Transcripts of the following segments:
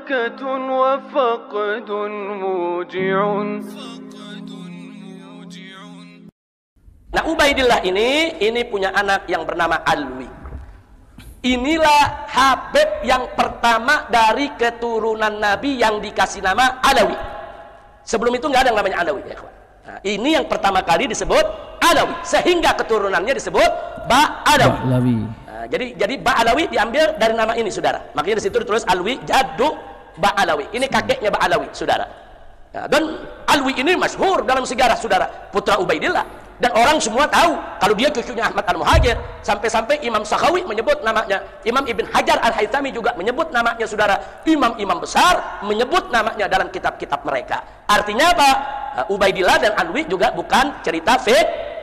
بركة وفقد موجع. Nah, Ubaidillah ini punya anak yang bernama Alwi. Inilah Habib yang pertama dari keturunan Nabi yang dikasih nama Alawi. Sebelum itu nggak ada yang namanya Alawi, ya kawan. Nah, ini yang pertama kali disebut Alawi, sehingga keturunannya disebut Ba'alawi. Nah, jadi Ba'alawi diambil dari nama ini, saudara. Makanya di situ ditulis Alwi jaddu Ba'alawi. Ini kakeknya Ba'alawi, saudara. Nah, dan Alwi ini masyhur dalam sejarah, saudara, putra Ubaidillah. Dan orang semua tahu kalau dia cucunya Ahmad Al-Muhajir. Sampai-sampai Imam Sakhawi menyebut namanya, Imam Ibn Hajar Al-Haythami juga menyebut namanya, saudara. Imam-imam besar menyebut namanya dalam kitab-kitab mereka. Artinya apa? Ubaidillah dan Alwi juga bukan cerita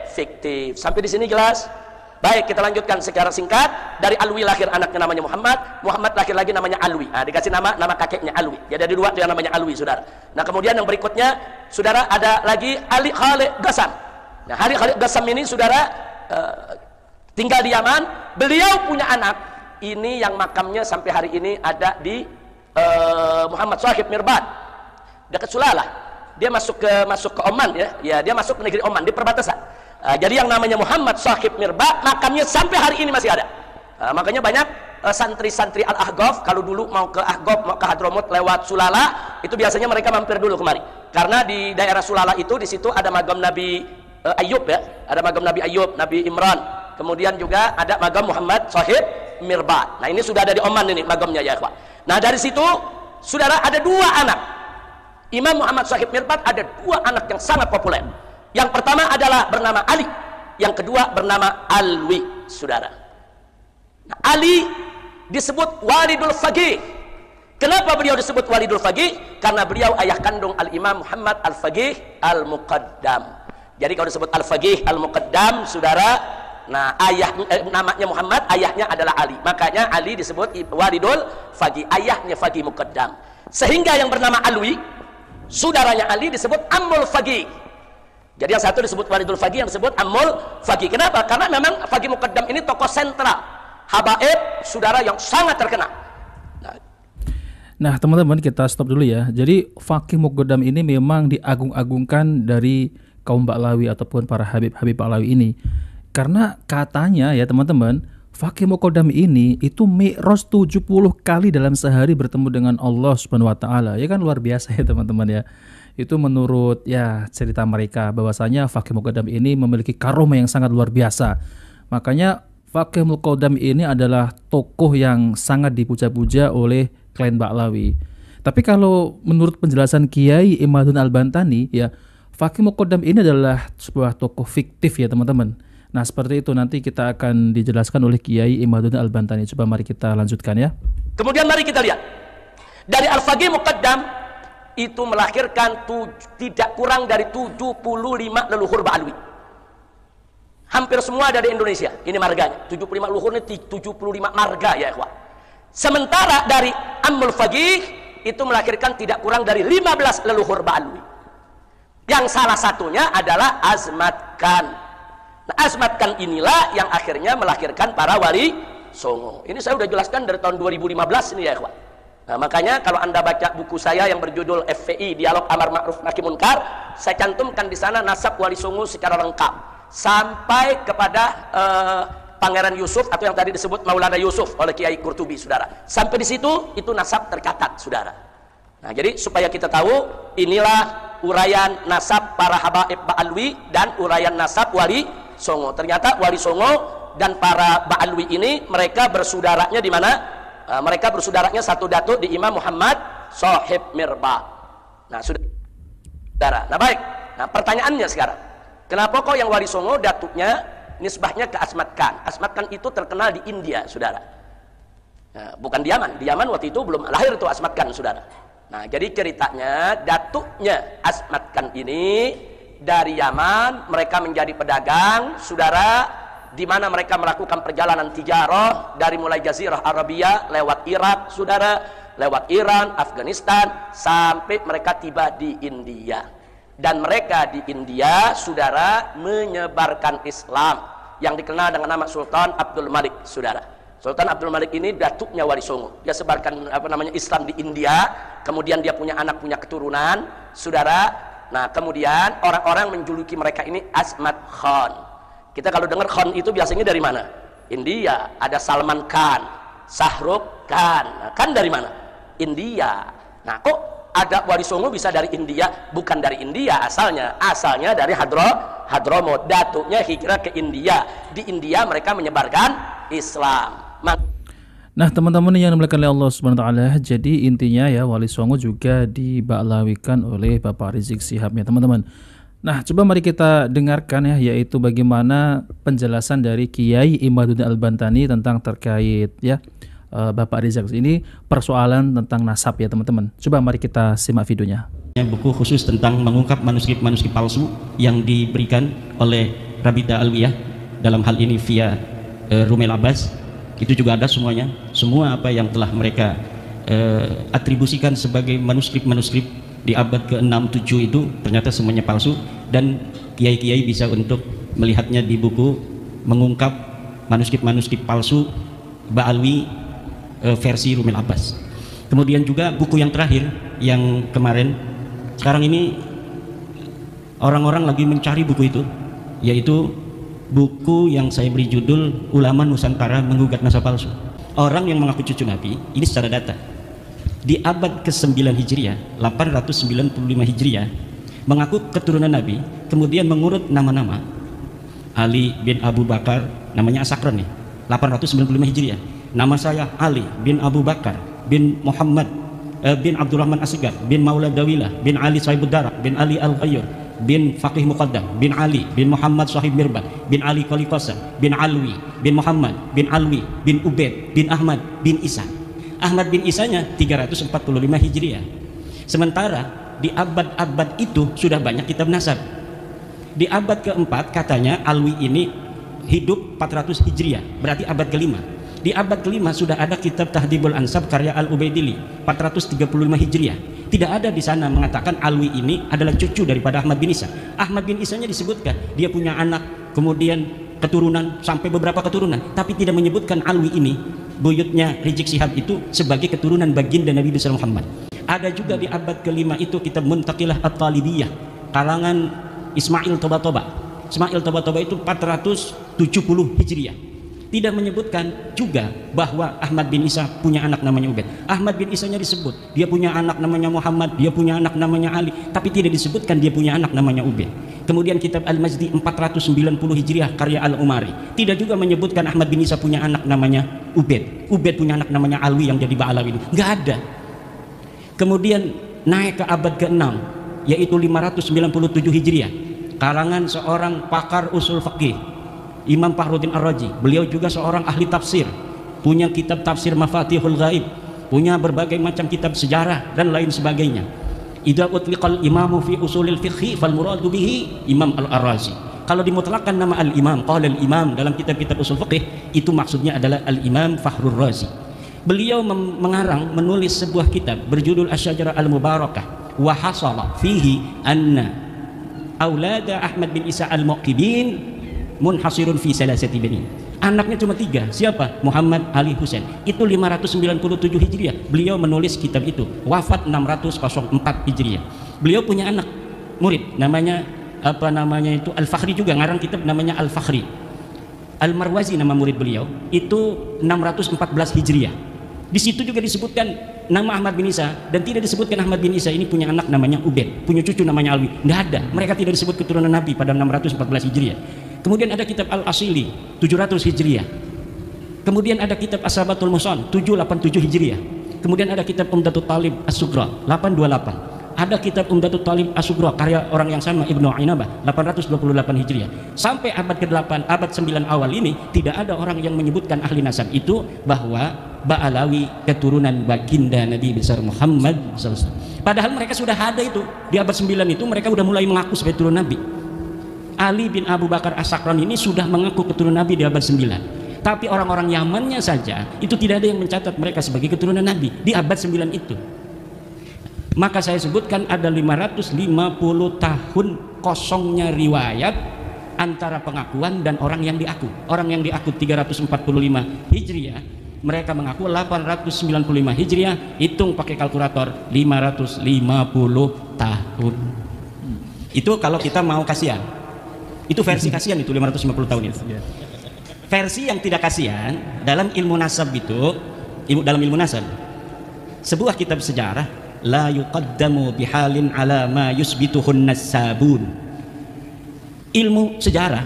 fiktif. Sampai di sini jelas? Baik, kita lanjutkan secara singkat. Dari Alwi lahir anaknya namanya Muhammad. Muhammad lahir lagi namanya Alwi. Nah, dikasih nama kakeknya Alwi. Jadi ada dua yang namanya Alwi, saudara. Nah, kemudian yang berikutnya, saudara, ada lagi Ali Khalid Ghassan. Nah, Ali Khalid Ghassan ini, saudara, tinggal di Yaman. Beliau punya anak. Ini yang makamnya sampai hari ini ada di Muhammad Shahib Mirbad, dekat Sulalah. Dia masuk ke Oman, ya. Ya, dia masuk ke negeri Oman di perbatasan. Jadi yang namanya Muhammad Shahib Mirbad, makamnya sampai hari ini masih ada. Makanya banyak santri-santri Al-Ahqaf kalau dulu mau ke Ahqaf, mau ke Hadramut lewat Sulalah, itu biasanya mereka mampir dulu kemari. Karena di daerah Sulalah itu, di situ ada magam Nabi Ayub, ya, ada magam Nabi Ayub, Nabi Imran, kemudian juga ada magam Muhammad Shahib Mirbad. Nah, ini sudah ada di Oman ini magamnya, ya, ikhwan. Nah, dari situ, saudara, ada dua anak. Imam Muhammad Shahib Mirbad ada dua anak yang sangat populer. Yang pertama adalah bernama Ali, yang kedua bernama Alwi, saudara. Nah, Ali disebut Walidul Faqih. Kenapa beliau disebut Walidul Faqih? Karena beliau ayah kandung Al-Imam Muhammad Al-Faqih Al-Muqaddam. Jadi kalau disebut Al-Faqih Al-Muqaddam, saudara, nah namanya Muhammad, ayahnya adalah Ali. Makanya Ali disebut Walidul Faqih, ayahnya Faqih Muqaddam. Sehingga yang bernama Alwi, saudaranya Ali, disebut Ammul Faqih. Jadi yang satu disebut Walidul Faqih, yang disebut Ammul Faqih. Kenapa? Karena memang Faqih Muqaddam ini tokoh sentral, habaib, saudara, yang sangat terkenal. Nah, teman-teman, kita stop dulu ya. Jadi Faqih Muqaddam ini memang diagung-agungkan dari kaum Ba'alawi ataupun para Habib-Habib Ba'alawi ini. Karena katanya, ya teman-teman, Faqih Muqaddam ini itu mi'raj 70 kali dalam sehari bertemu dengan Allah Subhanahu wa taala. Ya kan, luar biasa ya teman-teman ya. Itu menurut ya cerita mereka bahwasanya Faqih Muqaddam ini memiliki karomah yang sangat luar biasa. Makanya Faqih Muqaddam ini adalah tokoh yang sangat dipuja-puja oleh klien Ba'alawi. Tapi kalau menurut penjelasan Kiai Imaduddin Al-Bantani, ya, Faqih Muqaddam ini adalah sebuah tokoh fiktif, ya teman-teman. Nah, seperti itu nanti kita akan dijelaskan oleh Kiai Imaduddin Al-Bantani. Coba mari kita lanjutkan, ya. Kemudian mari kita lihat. Dari Al-Faqih Muqaddam itu melahirkan tidak kurang dari 75 leluhur Ba'alawi. Hampir semua ada di Indonesia. Ini marganya. 75 leluhur ini 75 marga, ya ikhwan. Sementara dari Ammul Faqih itu melahirkan tidak kurang dari 15 leluhur Ba'alawi. Yang salah satunya adalah Azmat Khan. Nah, Azmat Khan inilah yang akhirnya melahirkan para wali songo. Ini saya sudah jelaskan dari tahun 2015 ini, ya ikhwan. Nah, makanya kalau Anda baca buku saya yang berjudul FVI, Dialog Amar Ma'ruf Nahi Munkar, saya cantumkan di sana nasab wali songo secara lengkap sampai kepada Pangeran Yusuf atau yang tadi disebut Maulana Yusuf oleh Kiai Qurtubi, saudara. Sampai di situ itu nasab tercatat, saudara. Nah, jadi supaya kita tahu, inilah uraian nasab para habaib Ba'alawi dan uraian nasab wali songo. Ternyata wali songo dan para Ba'alawi ini mereka bersaudaranya di mana? Mereka bersaudaranya satu datuk di Imam Muhammad Shahib Mirbad. Nah, saudara. Nah, baik. Nah, pertanyaannya sekarang, kenapa kok yang wali songo datuknya nisbahnya ke Azmat Khan? Azmat Khan itu terkenal di India, saudara. Nah, bukan di Yaman. Di Yaman waktu itu belum lahir tuh Azmat Khan, saudara. Nah, jadi ceritanya datuknya Azmat Khan ini dari Yaman, mereka menjadi pedagang, saudara, di mana mereka melakukan perjalanan tijarah dari mulai Jazirah Arabia lewat Irak, saudara, lewat Iran, Afghanistan, sampai mereka tiba di India. Dan mereka di India, saudara, menyebarkan Islam yang dikenal dengan nama Sultan Abdul Malik, saudara. Sultan Abdul Malik ini datuknya Wali Songo. Dia sebarkan Islam di India, kemudian dia punya anak, punya keturunan, saudara. Nah, kemudian orang-orang menjuluki mereka ini Asmat Khan. Kita kalau dengar Khan itu biasanya dari mana? India. Ada Salman Khan, Shahrukh Khan. Nah, kan dari mana? India. Nah, kok ada Wali Songo bisa dari India? Bukan dari India asalnya dari Hadramut. Datuknya hijrah ke India. Di India mereka menyebarkan Islam. Nah, teman-teman yang dimuliakan oleh Allah Subhanahu wa taala, jadi intinya ya Wali Songo juga dibaklawikan oleh Bapak Rizik Syihab ya, teman-teman. Nah, coba mari kita dengarkan ya, yaitu bagaimana penjelasan dari Kiai Imaduddin Al-Bantani tentang terkait ya Bapak Rizik ini persoalan tentang nasab ya, teman-teman. Coba mari kita simak videonya. Buku khusus tentang mengungkap manuskrip-manuskrip palsu yang diberikan oleh Rabita Alwiyah, dalam hal ini via Rumail Abbas. Itu juga ada semuanya, semua apa yang telah mereka atribusikan sebagai manuskrip-manuskrip di abad ke-6, 7 itu ternyata semuanya palsu, dan kiai-kiai bisa untuk melihatnya di buku mengungkap manuskrip-manuskrip palsu Ba'alwi versi Rumail Abbas. Kemudian juga buku yang terakhir yang kemarin, sekarang ini orang-orang lagi mencari buku itu, yaitu buku yang saya beri judul Ulama Nusantara Menggugat Nasab Palsu. Orang yang mengaku cucu Nabi ini secara data di abad ke-9 Hijriah, 895 Hijriah, mengaku keturunan Nabi, kemudian mengurut nama-nama. Ali bin Abu Bakar, namanya Asakron nih, 895 Hijriah. Nama saya Ali bin Abu Bakar bin Muhammad bin Abdurrahman Asgar bin Maula Dawilah bin Ali Sahibud Darak bin Ali Al-Ghayyur bin Faqih Muqaddam bin Ali bin Muhammad Sahib Mirbat bin Ali Qali Qasam bin Alwi bin Muhammad bin Alwi bin Ubaid bin Ahmad bin Isa. Ahmad bin Isanya 345 Hijriah. Sementara di abad-abad itu sudah banyak kitab nasab. Di abad keempat katanya Alwi ini hidup 400 Hijriah, berarti abad kelima. Di abad kelima sudah ada kitab Tahdhibul Ansab karya Al-Ubaidili 435 Hijriah. Tidak ada di sana mengatakan Alwi ini adalah cucu daripada Ahmad bin Isa. Ahmad bin Isanya disebutkan dia punya anak, kemudian keturunan sampai beberapa keturunan, tapi tidak menyebutkan Alwi ini, buyutnya Rizik Syihab itu, sebagai keturunan baginda Nabi besar Muhammad. Ada juga di abad kelima itu kitab Muntaqilah At-Talibiyah karangan Ismail Toba-Toba. Ismail Toba-Toba itu 470 Hijriah. Tidak menyebutkan juga bahwa Ahmad bin Isa punya anak namanya Ubaid. Ahmad bin Isanya disebut dia punya anak namanya Muhammad, dia punya anak namanya Ali, tapi tidak disebutkan dia punya anak namanya Ubaid. Kemudian kitab Al-Majdi 490 Hijriah karya Al-Umari tidak juga menyebutkan Ahmad bin Isa punya anak namanya Ubaid. Ubaid punya anak namanya Alwi yang jadi Ba'alawi, nggak ada. Kemudian naik ke abad ke-6 yaitu 597 Hijriah karangan seorang pakar usul fikih Imam Fakhruddin Ar-Razi. Beliau juga seorang ahli tafsir, punya kitab tafsir Mafatihul Ghaib, punya berbagai macam kitab sejarah dan lain sebagainya. Idza utliqal imamu fi usulil fiqhi fal muradu bihi Imam Al-Ar-Razi. Kalau dimutlakan nama al-imam, qala al-imam dalam kitab-kitab usul fiqh, itu maksudnya adalah al-Imam Fakhrur Razi. Beliau menulis sebuah kitab berjudul Asy-Syajarah Al-Mubarakah wa hasala fihi anna aulada Ahmad bin Isa al-Muqibin munhasirun fi salasati bani. Anaknya cuma 3. Siapa? Muhammad, Ali, Husain. Itu 597 Hijriah. Beliau menulis kitab itu. Wafat 604 Hijriah. Beliau punya anak murid namanya itu Al-Fakhri, juga ngarang kitab namanya Al-Fakhri. Al-Marwazi nama murid beliau, itu 614 Hijriah. Di situ juga disebutkan nama Ahmad bin Isa, dan tidak disebutkan Ahmad bin Isa ini punya anak namanya Ubaid, punya cucu namanya Alwi. Tidak ada. Mereka tidak disebut keturunan Nabi pada 614 Hijriah. Kemudian ada kitab Al-Asili 700 Hijriah. Kemudian ada kitab As-Sabatul Musan 787 Hijriah. Kemudian ada kitab Umdatul Talib As-Sugra 828. Ada kitab Umdatul Talib As-Sugra karya orang yang sama Ibnu Ainabah 828 Hijriah. Sampai abad ke-8, abad 9 awal ini tidak ada orang yang menyebutkan ahli nasab itu bahwa Ba'alawi keturunan baginda Nabi besar Muhammad SAW. Padahal mereka sudah ada itu di abad 9 itu, mereka sudah mulai mengaku sebagai keturunan Nabi. Ali bin Abu Bakar As-Sakran ini sudah mengaku keturunan Nabi di abad 9. Tapi orang-orang Yamannya saja itu tidak ada yang mencatat mereka sebagai keturunan Nabi di abad 9 itu. Maka saya sebutkan ada 550 tahun kosongnya riwayat antara pengakuan dan orang yang diaku. Orang yang diaku 345 Hijriah, mereka mengaku 895 Hijriah, hitung pakai kalkulator 550 tahun. Itu kalau kita mau kasihan. Itu versi kasihan itu 550 tahun itu. Versi yang tidak kasihan dalam ilmu nasab itu, dalam ilmu nasab, sebuah kitab sejarah, la yuqaddamu bihalin ala ma yusbituhun nasabun. Ilmu sejarah,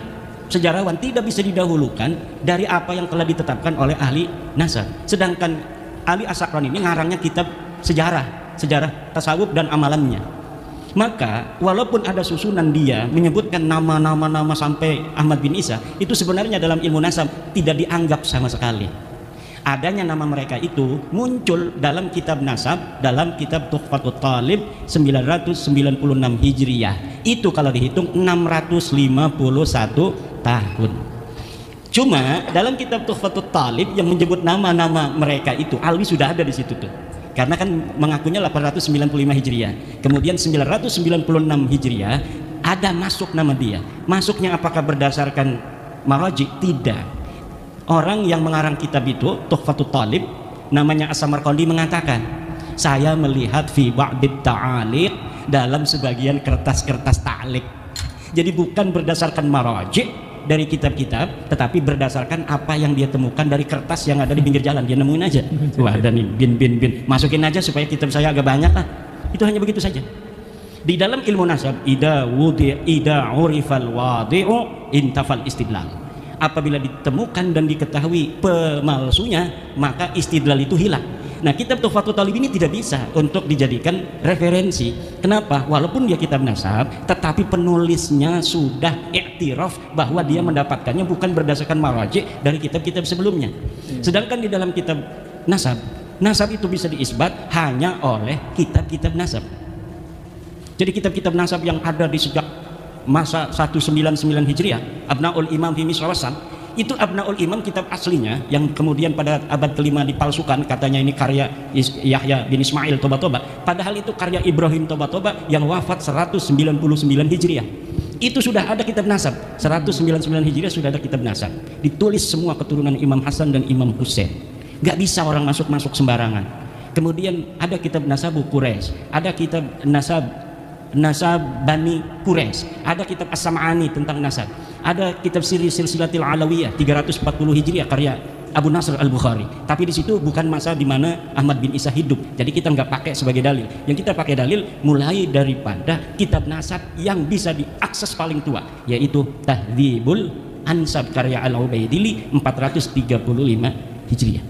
sejarawan tidak bisa didahulukan dari apa yang telah ditetapkan oleh ahli nasab. Sedangkan Ali As-Sakran ini ngarangnya kitab sejarah tasawuf dan amalannya. Maka walaupun ada susunan dia menyebutkan nama sampai Ahmad bin Isa, itu sebenarnya dalam ilmu nasab tidak dianggap sama sekali. Adanya nama mereka itu muncul dalam kitab nasab, dalam kitab Tuhfatut Talib 996 Hijriyah. Itu kalau dihitung 651 tahun. Cuma dalam kitab Tuhfatut Talib yang menyebut nama-nama mereka itu, Alwi sudah ada di situ tuh. Karena kan mengakunya 895 Hijriah. Kemudian 996 Hijriah ada masuk nama dia. Masuknya apakah berdasarkan maraji? Tidak. Orang yang mengarang kitab itu, Tuhfatut Talib, namanya As-Samarqandi, mengatakan, saya melihat fi ba'dit ta'aliq, dalam sebagian kertas-kertas ta'liq. Jadi bukan berdasarkan maraji dari kitab-kitab, tetapi berdasarkan apa yang dia temukan dari kertas yang ada di pinggir jalan. Dia nemuin aja, wah ada nih bin, masukin aja supaya kitab saya agak banyak lah. Itu hanya begitu saja. Di dalam ilmu nasab, ida urifal wadi'u intafal istidlal. Apabila ditemukan dan diketahui pemalsunya, maka istidlal itu hilang. Nah, kitab Tuhfatut Talib ini tidak bisa untuk dijadikan referensi. Kenapa? Walaupun dia kitab nasab, tetapi penulisnya sudah iktiraf bahwa dia mendapatkannya bukan berdasarkan maraji dari kitab-kitab sebelumnya. Sedangkan di dalam kitab nasab itu bisa diisbat hanya oleh kitab-kitab nasab. Jadi kitab-kitab nasab yang ada di sejak masa 199 Hijriah, Abnaul Imam fi Misr Wasam, itu Abnaul Imam kitab aslinya yang kemudian pada abad kelima dipalsukan, katanya ini karya Yahya bin Ismail Toba-Toba, padahal itu karya Ibrahim Toba-Toba yang wafat 199 Hijriah. Itu sudah ada kitab nasab, 199 Hijriah sudah ada kitab nasab, ditulis semua keturunan Imam Hasan dan Imam Husain. Gak bisa orang masuk sembarangan. Kemudian ada kitab Nasabu Quraisy, ada kitab Nasab Bani Quraisy, ada kitab As-Sam'ani tentang nasab, ada kitab Silsilatil Alawiyah 340 Hijriah karya Abu Nasr Al-Bukhari. Tapi di situ bukan masa di mana Ahmad bin Isa hidup, jadi kita nggak pakai sebagai dalil. Yang kita pakai dalil mulai daripada kitab nasab yang bisa diakses paling tua, yaitu Tahdzibul Ansab karya Al-Ubaidili 435 Hijriah.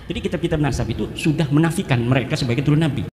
Jadi kitab-kitab nasab itu sudah menafikan mereka sebagai turun Nabi.